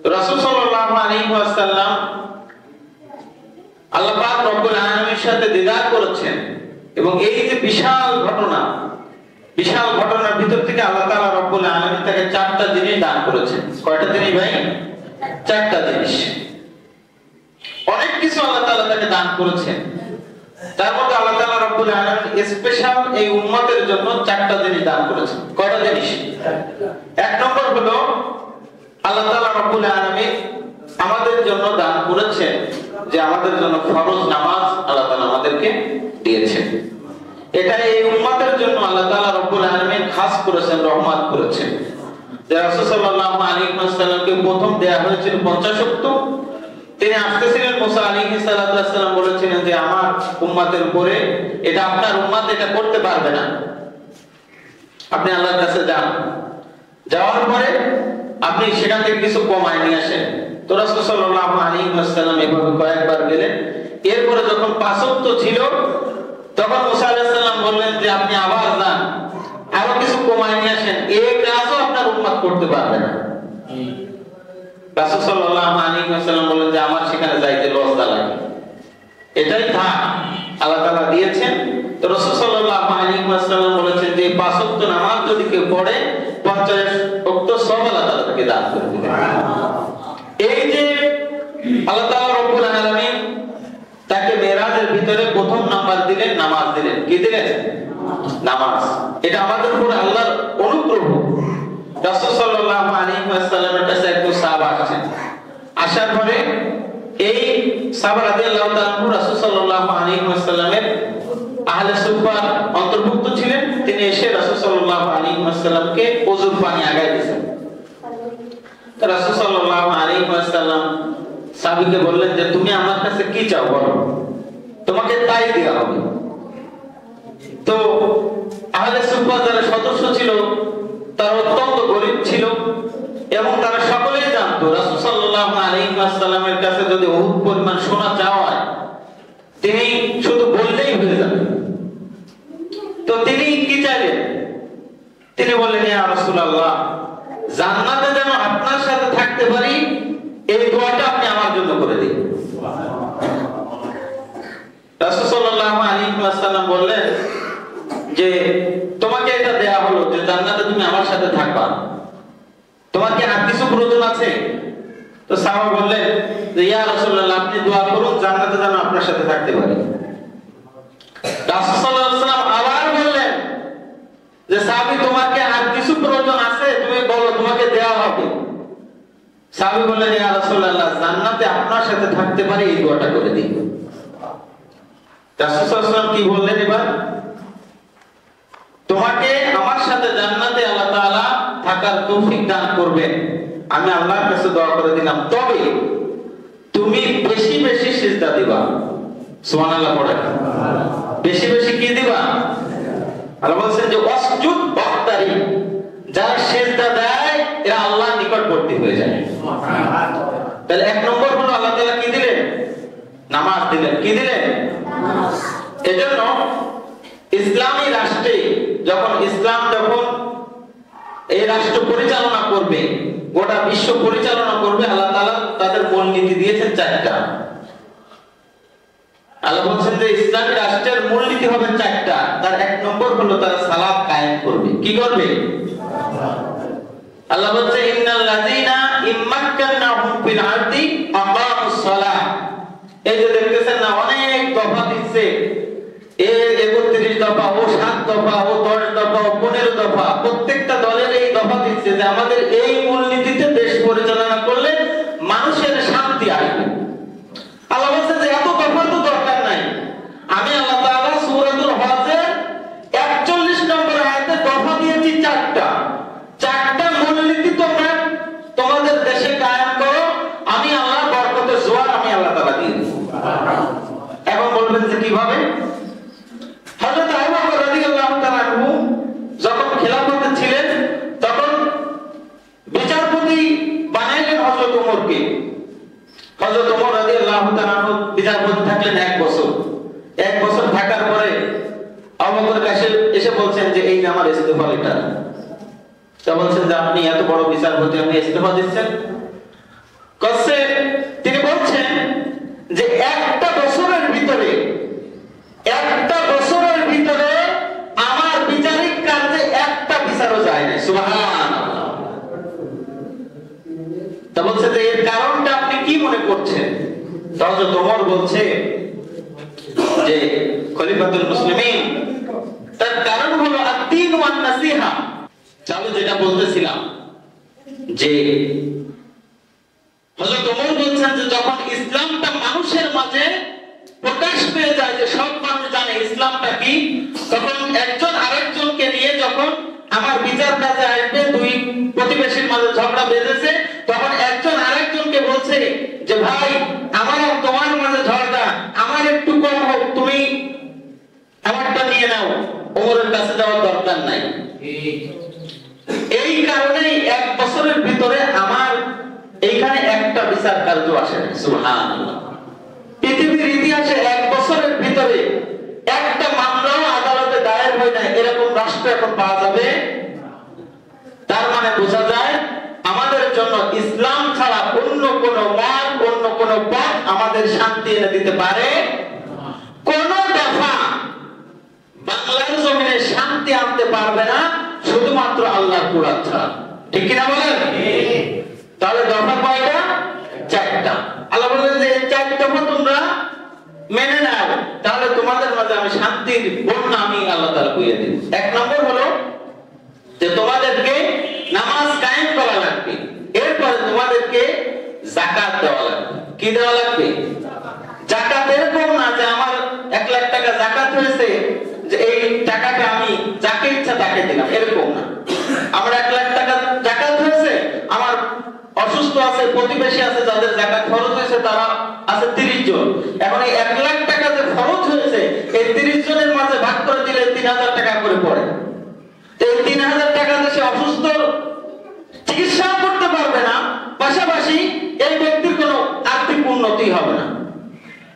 রাসূল সাল্লাল্লাহু আলাইহি ওয়াসাল্লাম আল্লাহ পাক রব্বুল আলামিনের সাথে দিদার করেছেন এবং এই যে বিশাল ঘটনার ভিতর থেকে আল্লাহ তাআলা রব্বুল আলামিন তাকে চারটা জিনিস দান করেছেন। কয়টা জিনিস ভাই? চারটা জিনিস। অনেক কিছু আল্লাহ তাআলা তাকে দান করেছেন, তার মধ্যে আল্লাহ তাআলা রব্বুল আলামিন স্পেশাল এই উম্মতের জন্য চারটা জিনিস দান করেছেন। কয়টা জিনিস? এক নম্বর হলো আল্লাহ তাআলা রব্বুল আলামিন আমাদের জন্য দান করেছেন যে আমাদের জন্য ফরজ নামাজ আল্লাহ তাআলা আমাদেরকে দিয়েছেন। এটা এই উম্মতের জন্য আল্লাহ তাআলা রব্বুল আলামিন খাস করেছেন, রহমত করেছেন। যে রাসূল সাল্লাল্লাহু আলাইহি ওয়াসাল্লামকে প্রথম দেয়া হয়েছিল 50 ওয়াক্ত। তিনি আসতেছিলেন, মুসা আলাইহিস সালাতু ওয়াস সালাম বলেছিলেন যে আমার উম্মতের উপরে এটা আপনার উম্মত এটা করতে পারবে না, আপনি আল্লাহর কাছে যান, যাওয়ার পরে আপনি সেখান থেকে কিছু কমায় নিয়ে আসেন। তো রাসূল সাল্লাল্লাহু আলাইহি ওয়াসাল্লাম এভাবে কয়েকবার গেলেন। এরপরে যখন 5 ওয়াক্ত ছিল তখন মুসা আলাইহিস সালাম বললেন যে আপনি আবার যান, আরো কিছু কমায় নিয়ে আসেন, এই কাজও আপনার উম্মত করতে পারবে না। রাসূল সাল্লাল্লাহু আলাইহি ওয়াসাল্লাম বললেন যে আমার সেখানে যাইতে লজ্জা লাগে, এটাই থাক, আল্লাহ তাআলা দিয়েছেন। তো রাসূল সাল্লাল্লাহু আলাইহি ওয়াসাল্লাম বলেছেন যে 5 ওয়াক্ত নামাজ যদি কেউ পড়ে 50 ওয়াক্ত সওয়াব আল্লাহ তাআলা তাকে দান করে দিবেন। এই যে আল্লাহ তাআলা রব্বুল আলামিন তাকে মেরাজের ভিতরে প্রথম নাম্বার দিলেন, নামাজ দিলেন। কি দিলেন? নামাজ। এটা আমাদের উপর আল্লাহর অনুগ্রহ। রাসূল সাল্লাল্লাহু আলাইহি ওয়াসাল্লামের কাছে একজন সাহাবা আসেন, আসার পরে এই সাহাবা রাদিয়াল্লাহু তাআলা রাসূল সাল্লাল্লাহু আলাইহি ওয়াসাল্লামের আহলে সুফার অন্তর্ভুক্ত ছিলেন। তিনি এসে রাসূল সাল্লাল্লাহু আলাইহি ওয়াসাল্লামকে ওযুর পানি আগায় দিয়েছেন। তো রাসূল সাল্লাল্লাহু আলাইহি ওয়াসাল্লাম সাহাবীকে বললেন যে তুমি আমার কাছে কি চাও বলো, তোমাকে তাই দেওয়া হবে। তো আহলে সুফার যারা সদস্য ছিল তারা অত্যন্ত গরীব ছিল এবং তারা সকলেই জানতো রাসূল সাল্লাল্লাহু আলাইহি ওয়াসাল্লামের কাছে যদি বহুত পরিমাণ সোনা চাওয়া হয় তিনি শুধু বললেই হয়ে যাবে। তো তিনি কি চাইলেন? তিনি বললেন ইয়া রাসূলুল্লাহ, জান্নাতে যেন আপনার সাথে থাকতে পারি এই দোয়াটা আপনি আমার জন্য করে দিন। রাসূল সাল্লাল্লাহু আলাইহি ওয়াসাল্লাম বললেন যে তোমাকে এটা দেয়া হলো যে জান্নাতে তুমি আমার সাথে থাকবা, তোমার কি আর কিছু প্রয়োজন আছে? তো সাহাবা বললেন যে ইয়া রাসূলুল্লাহ আপনি দোয়া করুন জান্নাতে যেন আপনার সাথে থাকতে পারি। রাসূল সাল্লাল্লাহু আলাইহি ওয়াসাল্লাম আবার বললেন যে সাহাবী তোমার কি আর কিছু প্রয়োজন আছে? তুমি বলো, তোমাকে দেয়া হবে। সাহাবী বললেন ইয়া রাসূলুল্লাহ জান্নাতে আপনার সাথে থাকতে পারি এই দোয়াটা করে দিন। রাসূল সাল্লাল্লাহু আলাইহি ওয়াসাল্লাম কি বললেন এবার? তোমাকে আমার সাথে জান্নাতে আল্লাহ তাআলা থাকার তৌফিক দান করবেন, আমি আল্লাহর কাছে দোয়া করে দিলাম, তবে তুমি বেশি বেশি সিজদা দিবা। সুবহানাল্লাহ পড়েন। বেশি বেশি কি দিবা? আল্লাহ বলেন যে ওয়াসজুদ ওয়াক্তারি, যারা সিজদা দেয় এরা আল্লাহর নিকটবর্তী হয়ে যায়। তাহলে এক নম্বর হলো আল্লাহ তাআলা কি দিলেন? নামাজ দিলেন। কি দিলেন? নামাজ। এজন্য ইসলামী রাষ্ট্রে যখন এই রাষ্ট্র পরিচালনা করবে, গোটা বিশ্ব পরিচালনা করবে, আল্লাহ তাআলা তাদের মূলনীতি দিয়েছেন 4টা। আল্লাহ বলেন যে ইসলামী রাষ্ট্রের মূলনীতি হবে 4টা। তার এক নম্বর হলো তারা সালাত কায়েম করবে। কি করবে? আল্লাহ বলেন ইন্নাল লাযিনা ইম্মাক্কানাহুম ফিল আরদি আকামুস সালাহ। এই যে দেখতেছেন না অনেক দফা দিচ্ছে, 31 দফা, 7 দফা, 10 দফা, 15 দফা, প্রত্যেকটা দলের এই দফা দিচ্ছে যে আমাদের এই মূলনীতিতে দেশ পরিচালনা করলে মানুষের শান্তি আসবে। আল্লাহ বলেন যে এত দফার তো দরকার নাই, আমি আল্লাহ তাআলা সূরাতুল হজের 41 নম্বর আয়াতে দফা দিয়েছি 4টা মূলনীতি তোমরা তোমাদের দেশে কায়েম করো, আমি আল্লাহ বরকতের জোয়ার আমি আল্লাহ তাআলা দিয়ে দেব। এখন বলবেন যে কিভাবে? হযরত আবু বকর রাদিয়াল্লাহু তাআলা আনহু যখন খেলাফতে ছিলেন তখন বিচারপতি বানাইলেন হযরত ওমরকে। হযরত ওমর রাদিয়াল্লাহু তাআলা আনহু বিচারপতি থাকলেন 1 বছর। 1 বছর থাকার পরে আবু বকর কাছে এসে বলছেন যে এই আমার ইস্তেফা লেটার। তো বলছেন যে আপনি এত বড় বিচারপতি, আপনি ইস্তেফা দিচ্ছেন? কসে তিনি বলছেন যে একটা বছরের ভিতরে আমার বিচারিক কার্যে একটা বিচারও যায় না। সুবহানাল্লাহ। তা বলছে যে এর কারণটা আপনি কি মনে করছেন? হযরত ওমর বলছে যে খলিফাতুল মুসলিমিন, তার কারণ হলো আদ-দীন ওয়ান নাসিহা। চালু যেটা বলতেছিলাম যে হযরত ওমর বলছেন যে যখন ইসলামটা মানুষের মাঝে প্রকাশ পেয়ে যায়, যে সব মানুষ জানে ইসলামটা কি, তখন একজন আরেকজনকে নিয়ে যখন আমার বিচার কাজে আসবে, দুই প্রতিবেশীর মাঝে ঝগড়া বেঁধেছে, তখন একজন আরেকজনকে বলছে যে ভাই আমার আর তোমার মাঝে ঝগড়া, আমার একটু কম হোক, তুমি আমারটা নিয়ে নাও, ওমরের কাছে যাওয়ার দরকার নাই। এই কারণেই এক বছরের ভিতরে আমার এইখানে একটা বিচার কার্য আসে না। সুবহানাল্লাহ। পৃথিবীর ইতিহাসে এক বছরের ভিতরে একটা মামলাও আদালতে দায়ের হয় না, এরকম রাষ্ট্র এখন পাওয়া যাবে। তার মানে বোঝা যায় আমাদের জন্য ইসলাম ছাড়া অন্য কোন মত, অন্য কোন পথ আমাদের শান্তি এনে দিতে পারে কোন দফা বাংলার জমিনে শান্তি আনতে পারবে না, শুধুমাত্র আল্লাহর কুরআন ছাড়া। ঠিক কি না বলেন? তাহলে দফা কয়টা? চারটা। আল্লাহ বলেন যে এই চার দফা তোমরা মেনে নাও, তাহলে তোমাদের মাঝে আমি শান্তির বন্যা আমি আল্লাহ তাআলা বইয়ে দেব। এক নম্বর হলো যে তোমাদেরকে নামাজ কায়েম করা লাগবে, এরপরে তোমাদেরকে যাকাত দেওয়া লাগবে। কি দেওয়া লাগবে? যাকাত। এরকম না যে আমার 1 লাখ টাকা যাকাত হয়েছে, যে এই টাকাটা আমি যাকে ইচ্ছা তাকে দিলাম, এরকম না। আমার 1 লাখ টাকা যাকাত হয়েছে, আমার অসুস্থ আছে, প্রতিবেশী আছে যাদের যাকাত খরচ হয়েছে, তারা আছে 30 জন। এখন এই 1 লাখ টাকা যে খরচ হয়েছে, এই 30 জনের মাঝে ভাগ করে দিলে 3000 টাকা করে পড়ে। এই 3000 টাকা সে অসুস্থ চিকিৎসা করতে পারবে না, পাশাপাশি এই ব্যক্তির কোনো আর্থিক উন্নতি হবে না।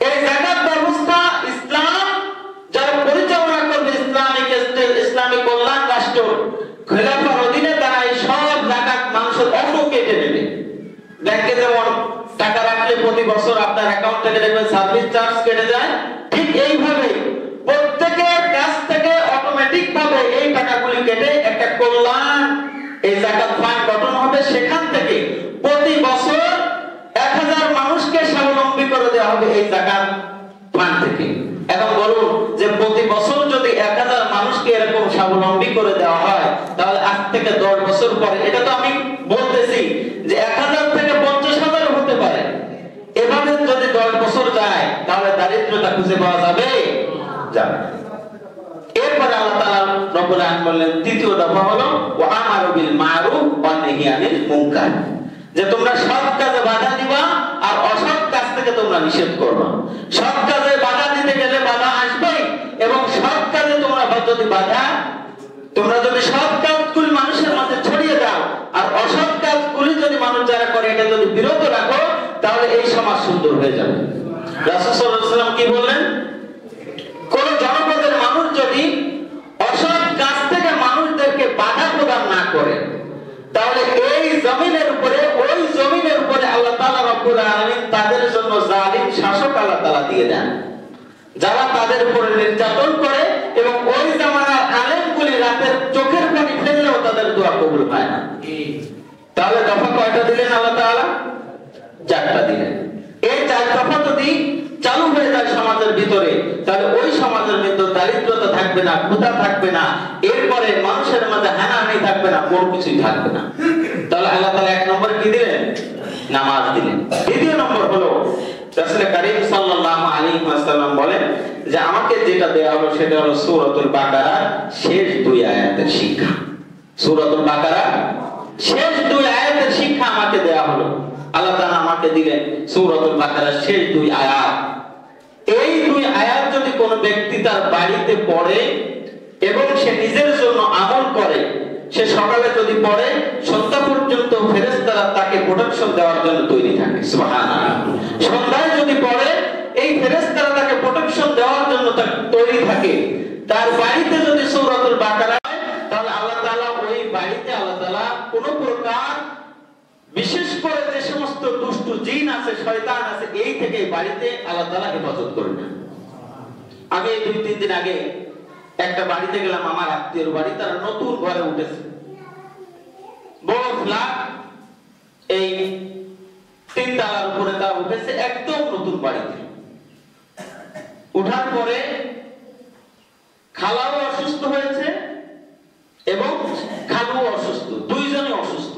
এই যাকাত ব্যবস্থা ইসলাম যারা পরিচালনা করবে, ইসলামিক কল্যাণ রাষ্ট্র খেলাফার অধীনে, তারা এই সব যাকাত মানুষের অন্য কেটে নেবে। ব্যাংকে যেমন টাকা রাখলে প্রতি বছর আপনার অ্যাকাউন্ট থেকে দেখবেন সার্ভিস চার্জ কেটে যায়, ঠিক এইভাবে প্রত্যেকের কাছ থেকে অটোমেটিক ভাবে এই টাকাগুলি কেটে একটা কল্যাণ এই যাকাত ফান্ড গঠন হবে। সেখান থেকে প্রতি বছর 1000 মানুষকে স্বাবলম্বী করে দেওয়া হবে এই যাকাত ফান্ড থেকে। এখন বলুন যে প্রতি বছর যদি 1000 মানুষকে এরকম স্বাবলম্বী করে দেওয়া হয়, তাহলে আজ থেকে 10 বছর পরে, এটা তো আমি বলতেছি যে 1000 থেকে 50,000 হতে পারে, এভাবে যদি 10 বছর যায় তাহলে দারিদ্রতা খুঁজে পাওয়া যাবে? যাবে। এরপরে আল্লাহ তাআলা রব্বুল আলামিন বললেন, তৃতীয় দফা হলো ওয়া আমারু বিল মারুফ ওয়া নাহি আনিল মুনকার, যে তোমরা সৎ কাজে বাধা দিবা আর অসৎ কাজ থেকে তোমরা নিষেধ করবা। সৎ কাজে বাধা দিতে গেলে বাধা আসবে, এবং সৎ কাজে তোমরা যদি সৎ কাজগুলি মানুষের মাঝে ছড়িয়ে দাও আর অসৎ কাজগুলি যদি মানুষ যারা করে এটা যদি বিরত রাখো, তাহলে এই সমাজ সুন্দর হয়ে যাবে। রাসূল সাল্লাল্লাহু আলাইহি ওয়াসাল্লাম কি বললেন? কোন জনপদের মানুষ যদি অসৎ কাজ থেকে মানুষদেরকে বাধা প্রদান না করে, তাহলে এই জমিনের উপরে, ওই জমিনের উপরে আল্লাহ তাআলা রব্বুল আলামিন তাদের জন্য জালিম শাসক আল্লাহ তাআলা দিয়ে দেন, যারা তাদের উপরে নির্যাতন করে, এবং ওই জামানার আলেমগুলি রাতের চোখের পানি ফেললেও তাদের দোয়া কবুল হয় না। তাহলে দফা কয়টা দিলেন আল্লাহ তাআলা? 4টা দিলেন। এই 4 দফা যদি চালু হয়ে যায় সমাজের ভিতরে, তাহলে ওই সমাজের ভিতর দারিদ্রতা থাকবে না, ক্ষুধা থাকবে না, এরপরে মানুষের মাঝে হানাহানি থাকবে না, কোনো কিছুই থাকবে না। তাহলে আল্লাহ তাআলা 1 নম্বর কি দিলেন? নামাজ দিলেন। দ্বিতীয় নম্বর হলো রাসূল কারীম সাল্লাল্লাহু আলাইহি ওয়াসাল্লাম বলেন যে আমাকে যেটা দেওয়া হলো সেটা হলো সূরাতুল বাকারার শেষ 2 আয়াতের শিক্ষা। সূরাতুল বাকারার শেষ 2 আয়াতের শিক্ষা আমাকে দেওয়া হলো। আল্লাহ তাআলা আমাকে দিলেন সূরাতুল বাকারার শেষ 2 আয়াত। এই 2 আয়াত যদি কোনো ব্যক্তি তার বাড়িতে পড়ে এবং সে নিজের জন্য আমল করে, সে সকালে যদি পড়ে সন্ধ্যা পর্যন্ত ফেরেশতারা তাকে প্রোটেকশন দেওয়ার জন্য তৈরি থাকে। সুবহানাল্লাহ। সন্ধ্যায় যদি পড়ে এই ফেরেশতারা তাকে প্রোটেকশন দেওয়ার জন্য তৈরি থাকে। তার বাড়িতে যদি সূরাতুল বাকারা হয়, তাহলে আল্লাহ তাআলা ওই বাড়িতে আল্লাহ তাআলা কোন প্রকার, বিশেষ করে যে সমস্ত দুষ্ট শয়তান আছে এই থেকে বাড়িতে আল্লাহ তাআলা হেফাজত করবেন। আমি 2-3 দিন আগে একটা বাড়িতে গেলাম, আমার আত্মীয়র বাড়ি, তারা নতুন ঘরে উঠেছে, বড় ফ্ল্যাট, এই 3 তলার উপরে তারা উঠেছে, একদম নতুন বাড়িতে। উঠার পরে খালাও অসুস্থ হয়েছে এবং খালুও অসুস্থ, দুইজনই অসুস্থ।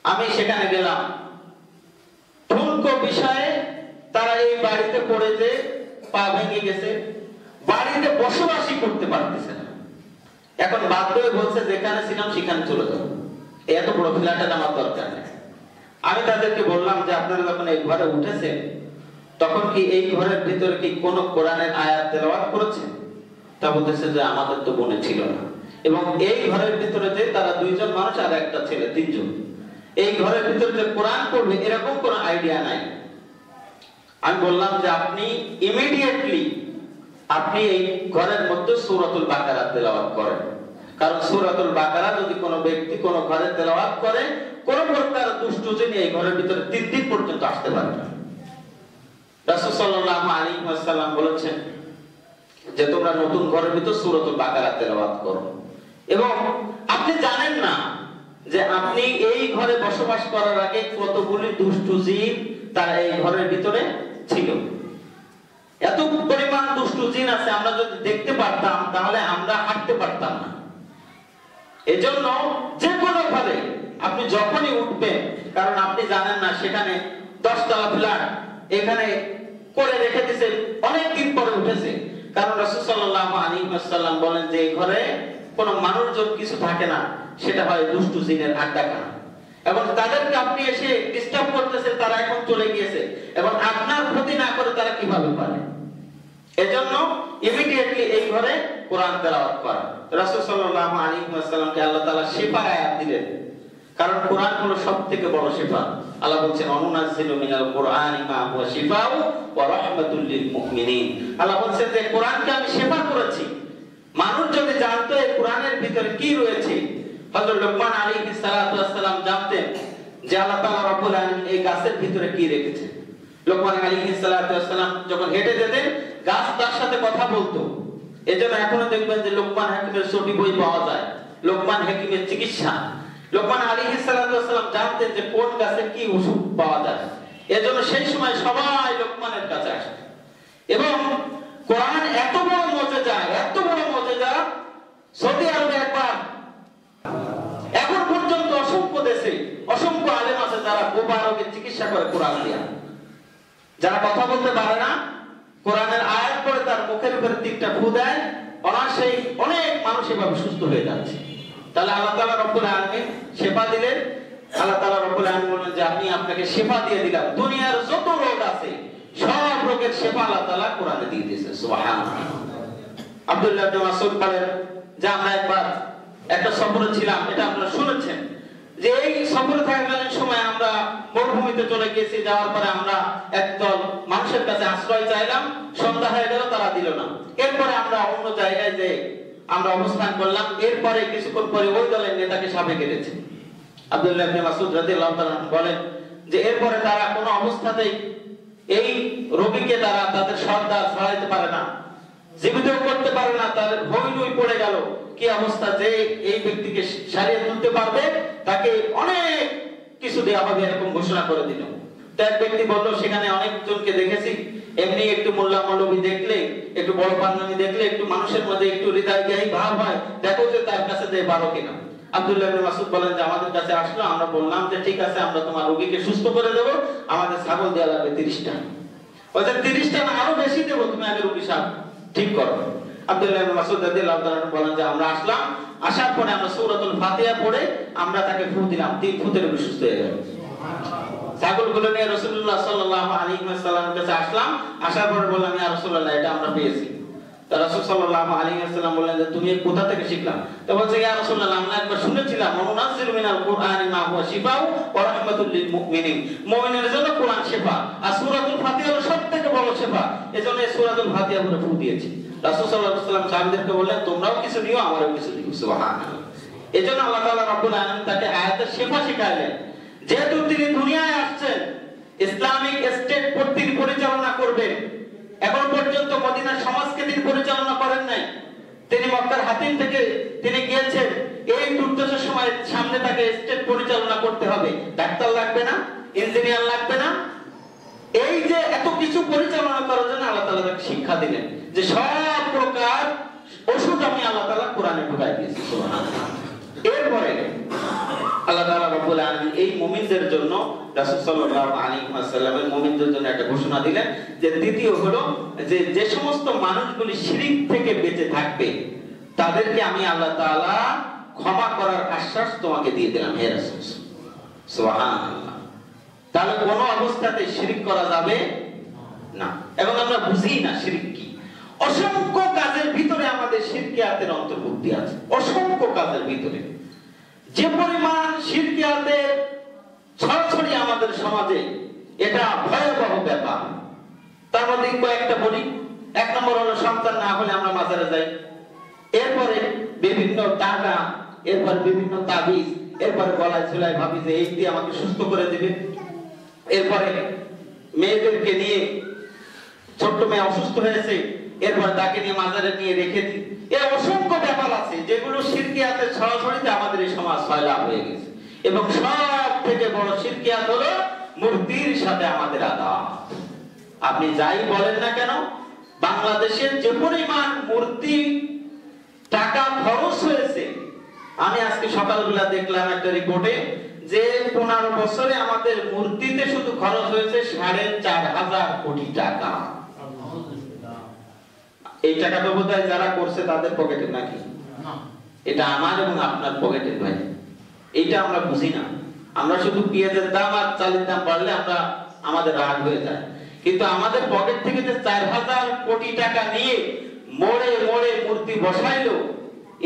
আমি সেখানে গেলাম, ঠুনকো বিষয়ে তারা এই বাড়িতে পড়ে যে পা ভেঙে গেছে, বাড়িতে বসবাসই করতে পারতেছে না। এখন বাধ্য হয়ে বলছে যেখানে ছিলাম সেখানে চলে যাও, এত বড় ফ্ল্যাটে আমার দরকার নেই। আমি তাদেরকে বললাম যে আপনারা যখন এই ঘরে উঠেছেন তখন কি এই ঘরের ভিতরে কি কোনো কোরআনের আয়াত তেলাওয়াত করেছেন? তা বলতেছে যে আমাদের তো মনে ছিল না। এবং এই ঘরের ভিতরে যে তারা 2 জন মানুষ আর একটা ছেলে, 3 জন, এই ঘরের ভিতরে যে কোরআন পড়বে এরকম কোনো আইডিয়া নাই। আমি বললাম যে আপনি ইমিডিয়েটলি আপনি এই ঘরের মধ্যে সূরাতুল বাকারা তেলাওয়াত করেন, কারণ সূরাতুল বাকারা যদি কোনো ব্যক্তি কোনো ঘরে তেলাওয়াত করে, কোন প্রকার দুষ্ট জিনি এই ঘরের ভিতরে 3 দিন পর্যন্ত আসতে পারবে না। রাসূল সাল্লাল্লাহু আলাইহি ওয়াসাল্লাম বলেছেন যে তোমরা নতুন ঘরের ভিতর সূরাতুল বাকারা তেলাওয়াত করো। এবং আপনি জানেন না যে আপনি এই ঘরে বসবাস করার আগে কতগুলি দুষ্ট জিন তারা এই ঘরের ভিতরে ছিল। এত পরিমাণ দুষ্ট জিন আছে, আমরা যদি দেখতে পারতাম তাহলে আমরা হাঁটতে পারতাম না। এজন্য যে কোনো ঘরে আপনি যখনই উঠবেন, কারণ আপনি জানেন না সেখানে 10 তলা ফ্ল্যাট এখানে করে রেখে দিয়েছে, অনেক দিন পরে উঠেছে। কারণ রাসূল সাল্লাল্লাহু আলাইহি ওয়াসাল্লাম বলেন যে এই ঘরে কোনো মানুষজন কিছু থাকে না, সেটা হয় দুষ্ট জিনের আড্ডাখানা। এবং তাদেরকে আপনি এসে ডিস্টার্ব করতেছেন, তারা এখন চলে গিয়েছে, এবং আপনার ক্ষতি না করে তারা কিভাবে পারে? এজন্য ইমিডিয়েটলি এই ঘরে কোরআন তেলাওয়াত করা। রাসূল সাল্লাল্লাহু আলাইহি ওয়াসাল্লামকে আল্লাহ তাআলা শিফার আয়াত দিলেন, কারণ কোরআন হলো সবথেকে বড় শিফা। আল্লাহ বলেন অনুনাজ্জিলু মিনাল কুরআনি মা হুয়া শিফাউ ওয়া রাহমাতুল লিল মুমিনিন। আল্লাহ বলেন যে কোরআনকে আমি শিফা করেছি। মানুষ যদি জানতো এই কোরআনের ভিতরে কি রয়েছে, হযরত লুকমান আলাইহিস সালাতু ওয়াস সালাম জানতেন যে আল্লাহ তাআলা রব্বুল আলামিন এই গাছের ভিতরে কি রেখেছেন। লুকমান আলাইহিস সালাতু ওয়াস সালাম যখন হেঁটে যেতেন গাছ তার সাথে কথা বলতো। এজন্য এখনো দেখবেন যে লুকমান হাকিমের ছোট বই পাওয়া যায়, লুকমান হাকিমের চিকিৎসা। লুকমান আলাইহিস সালাতু ওয়াস সালাম জানতেন যে কোন গাছে কি ওষুধ পাওয়া যায়, এজন্য সেই সময় সবাই লুকমানের কাছে আসতো। এবং কোরআন এত বড় মুজিজা, এত বড় মুজিজা, সৌদি আরবে একবার, এখন পর্যন্ত অসংখ্য দেশে অসংখ্য আলেম আছে যারা বোবা রোগের চিকিৎসা করে কোরআন দিয়া। যারা কথা বলতে পারে না, কোরআনের আয়াত পড়ে তার মুখের উপরে 3টা ফু দেয়, অনায়াসেই অনেক মানুষ এভাবে সুস্থ হয়ে যাচ্ছে। তাহলে আল্লাহ তাআলা রব্বুল আলামিন শিফা দিলেন। আল্লাহ তাআলা রব্বুল আলামিন বলেন যে আমি আপনাকে শিফা দিয়ে দিলাম, দুনিয়ার যত রোগ আছে সব রোগের শিফা আল্লাহ তাআলা কোরআনে দিয়ে দিয়েছেন। সুবহানাল্লাহ। আব্দুল্লাহ ইবনে মাসউদ বলেন যে আমরা একবার একটা সফরে ছিলাম, এটা আপনারা শুনেছেন, যে এই সফরে থাকাকালীন সময় আমরা মরুভূমিতে চলে গিয়েছি। যাওয়ার পরে আমরা একদল মানুষের কাছে আশ্রয় চাইলাম, সন্ধ্যা হয়ে গেল, তারা দিল না। এরপরে আমরা অন্য জায়গায় যে আমরা অবস্থান করলাম, এরপরে কিছুক্ষণ পরে ওই দলের নেতাকে সাপে কেটেছে। আব্দুল্লাহ ইবনে মাসউদ রাদিয়াল্লাহু তাআলা বলেন যে এরপরে তারা কোনো অবস্থাতেই এই রোগীকে তারা তাদের সর্দার ছাড়াইতে পারে না, জীবিত করতে পারে না, তাদের হইলই পড়ে গেল। কি অবস্থা, যে এই ব্যক্তিকে সারিয়ে তুলতে পারবে তাকে অনেক কিছু দেওয়া হবে, এরকম ঘোষণা করে দিল। তো এক ব্যক্তি বলল সেখানে অনেকজনকে দেখেছি, এমনি একটু মোল্লা মৌলবী দেখলে, একটু বড় পান্নানি দেখলে একটু মানুষের মধ্যে একটু হৃদয়গ্রাহী ভাব হয়, দেখো যে তার কাছে যে পারো কিনা। আব্দুল্লাহ ইবনে মাসউদ বলেন যে আমাদের কাছে আসলো, আমরা বললাম যে ঠিক আছে আমরা তোমার রোগীকে সুস্থ করে দেব, আমাদের ছাগল দেওয়া লাগবে 30টা। বলছে 30টা না আরো বেশি দেব, তুমি আগে রোগী সাহেব ঠিক করো। আব্দুল্লাহ ইবনে মাসউদ রাদিয়াল্লাহু তাআলা বলেন যে আমরা আসলাম, আসার পরে আমরা সূরাতুল ফাতিহা পড়ে আমরা তাকে ফু দিলাম, 3 ফুতের সুস্থ হয়ে গেল। ছাগলগুলো নিয়ে রাসূলুল্লাহ সাল্লাল্লাহু আলাইহি ওয়াসাল্লামের কাছে আসলাম, আসার পরে বললাম ইয়া রাসূলুল্লাহ এটা আমরা পেয়েছি। তা রাসূল সাল্লাল্লাহু আলাইহি ওয়াসাল্লাম বললেন যে তুমি কোথা থেকে শিখলা? তো বলছে ইয়া রাসূলুল্লাহ আমরা একবার শুনেছিলাম অনুনাজ্জিলু মিনাল কুরআনি মা হুয়া শিফাউ ওয়া রাহমাতুল লিল মুমিনিন, মুমিনের জন্য কোরআন শিফা, আর সূরাতুল ফাতিহা হলো সবথেকে বড় শিফা, এজন্য এই সূরাতুল ফাতিহা পুরো ফু দিয়েছি। রাসূল সাল্লাল্লাহু আলাইহি ওয়াসাল্লাম সাহাবীদেরকে বললেন তোমরাও কিছু নিও, আমারও কিছু দিও। সুবহানাল্লাহ। এজন্য আল্লাহ তাআলা রব্বুল আলামিন তাকে আয়াতের শিফা শিখাইলেন, যেহেতু তিনি দুনিয়ায় আসছেন ইসলামিক স্টেট তিনি পরিচালনা করবেন। এখন পর্যন্ত মদিনার সমাজকে তিনি পরিচালনা করেন নাই। তিনি মক্কার হাতিম থেকে তিনি গিয়েছেন, এই দুর্দশার সময় সামনে তাকে স্টেট পরিচালনা করতে হবে। ডাক্তার লাগবে না, ইঞ্জিনিয়ার লাগবে না, এই যে এত কিছু পরিচালনা করার জন্য আল্লাহ তাআলা তাকে শিক্ষা দিলেন যে সব প্রকার ওষুধ আমি আল্লাহ তাআলা কোরআনে ঢুকাই দিয়েছি। সুবহানাল্লাহ। এরপরে আল্লাহ তাআলা রব্বুল আলামিন এই মুমিনদের জন্য, রাসূল সাল্লাল্লাহু আলাইহি ওয়াসাল্লামের মুমিনদের জন্য একটা ঘোষণা দিলেন যে দ্বিতীয় হলো যে সমস্ত মানুষগুলি শিরক থেকে বেঁচে থাকবে তাদেরকে আমি আল্লাহ তাআলা ক্ষমা করার আশ্বাস তোমাকে দিয়ে দিলাম হে রাসূল। সুবহানাল্লাহ। তাহলে কোন অবস্থাতে শিরক করা যাবে না। এবং আমরা বুঝি না শিরক কি। অসংখ্য কাজের ভিতরে আমাদের শিরকিয়াতের অন্তর্ভুক্তি আছে, অসংখ্য কাজের ভিতরে। যে পরিমাণ শিরকিয়াতের ছড়াছড়ি আমাদের সমাজে, এটা ভয়াবহ ব্যাপার। তার মধ্যে কয়েকটা বলি। এক নম্বর হলো সন্তান না হলে আমরা মাজারে যাই, এরপরে বিভিন্ন টাকা, এরপর বিভিন্ন তাবিজ, এরপরে গলায় ঝুলায় ভাবি যে এই দিয়ে আমাকে সুস্থ করে দিবে। এরপরে মেয়েদেরকে নিয়ে, ছোট্ট মেয়ে অসুস্থ হয়েছে, এরপর তাকে নিয়ে মাজারে নিয়ে রেখে দিই। এর অসংখ্য ব্যাপার আছে যেগুলো শিরকিয়াতের ছড়াছড়িতে আমাদের এই সমাজ ফয়লাভ হয়ে গেছে। এবং সব থেকে বড় শিরকিয়াত হলো মূর্তির সাথে আমাদের আদাত। আপনি যাই বলেন না কেন, বাংলাদেশের যে পরিমাণ মূর্তি টাকা খরচ হয়েছে, আমি আজকে সকালবেলা দেখলাম একটা রিপোর্টে যে 15 বছরে আমাদের মূর্তিতে শুধু খরচ হয়েছে 4.5 কোটি টাকা। এই টাকা তো বোধহয় যারা করছে তাদের পকেটে নাকি? এটা আমার এবং আপনার পকেটের ভাই। এইটা আমরা বুঝি না। আমরা শুধু পেঁয়াজের দাম আর চালের দাম বাড়লে আমাদের রাগ হয়ে যায়, কিন্তু আমাদের পকেট থেকে যে 4,000 কোটি টাকা নিয়ে মোড়ে মোড়ে মূর্তি বসাইলো,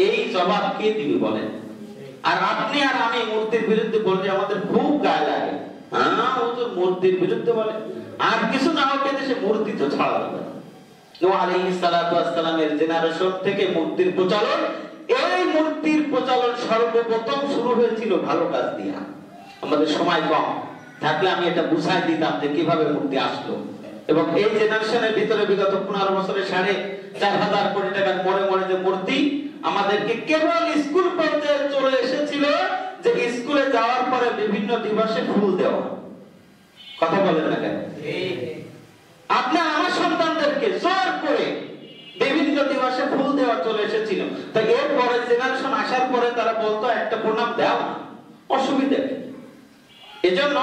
এই জবাব কে দিবে বলেন? আর আপনি আর আমি মূর্তির বিরুদ্ধে বললে আমাদের খুব গায়ে লাগে। হ্যাঁ, ও তো মূর্তির বিরুদ্ধে বলে। আর কিছু না হোক দেশে মূর্তি তো ছাড়া যাবে না। নূহ আলাইহিস সালাতু ওয়াস সালামের জেনারেশন থেকে মূর্তির প্রচলন, এই মূর্তির প্রচলন সর্বপ্রথম শুরু হয়েছিল ভালো কাজ দিয়া। আমাদের সময় কম থাকলে আমি এটা বুঝাই দিতাম যে কিভাবে মূর্তি আসলো। এবং এই জেনারেশনের ভিতরে বিগত 15 বছরে 4,500 কোটি টাকার মোড়ে মোড়ে যে মূর্তি, আমাদেরকে কেবল স্কুল পর্যায়ে চলে এসেছিল যে স্কুলে যাওয়ার পরে বিভিন্ন দিবসে ফুল দেওয়া। কথা বলেন না কেন? আপনি আমার সন্তানদেরকে জোর করে বিভিন্ন দিবসে ফুল দেওয়া চলে এসেছিল। তো এরপরে জেনারেশন আসার পরে তারা বলতো একটা প্রণাম দাও না, অসুবিধা নেই। এজন্য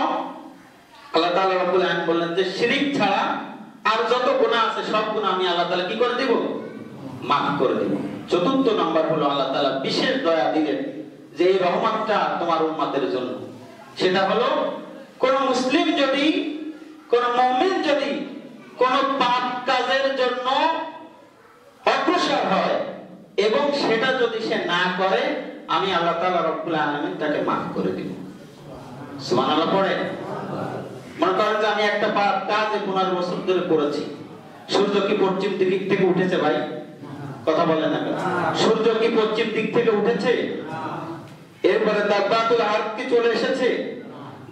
আল্লাহ তাআলা রব্বুল আলামিন বললেন যে শিরক ছাড়া আর যত গুনাহ আছে সব গুনাহ আমি আল্লাহ তাআলা কি করে দেব? মাফ করে দেব। চতুর্থ নাম্বার হলো আল্লাহ তাআলা বিশেষ দয়া দিলেন যে এই রহমতটা তোমার উম্মতের জন্য। সেটা হলো কোন মুসলিম যদি, কোন মুমিন যদি কোন পাপ কাজের জন্য অগ্রসর হয় এবং সেটা যদি সে না করে, আমি আল্লাহ তাআলা রব্বুল আলামিন তাকে মাফ করে দেব। সুবহানাল্লাহ পড়ে। মনে করেন যে আমি একটা পাপ কাজ 15 বছর ধরে করেছি। সূর্য কি পশ্চিম দিক থেকে উঠেছে ভাই? কথা বলেন না কেন? সূর্য কি পশ্চিম দিক থেকে উঠেছে? এরপরে দাব্বাতুল আরদ কি চলে এসেছে?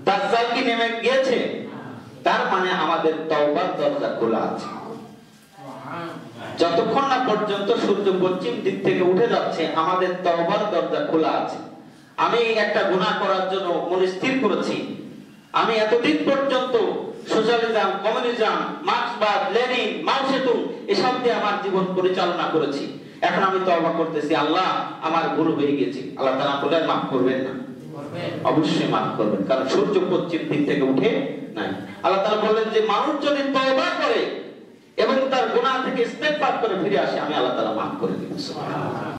দাজ্জাল কি নেমে গিয়েছে? তার মানে আমাদের তওবার দরজা খোলা আছে। যতক্ষণ না পর্যন্ত সূর্য পশ্চিম দিক থেকে উঠে যাচ্ছে, আমাদের তওবার দরজা খোলা আছে। আমি একটা গুনাহ করার জন্য মন স্থির করেছি, আমি এতদিন পর্যন্ত সোশ্যালিজম, কমিউনিজম, মার্ক্সবাদ, লেনিন, মাও সেতুং এসব দিয়ে আমার জীবন পরিচালনা করেছি। এখন আমি তওবা করতেছি, আল্লাহ আমার ভুল হয়ে গেছে। আল্লাহ তাআলা বলেন মাফ করবেন না? অবশ্যই মাফ করবেন, কারণ সূর্য পশ্চিম দিক থেকে উঠে নাই। আল্লাহ তাআলা বলেন যে মানুষ যদি তওবা করে এবং তার গুনাহ থেকে ইস্তেগফার করে ফিরে আসে, আমি আল্লাহ তাআলা মাফ করে দেব। সুবহানাল্লাহ।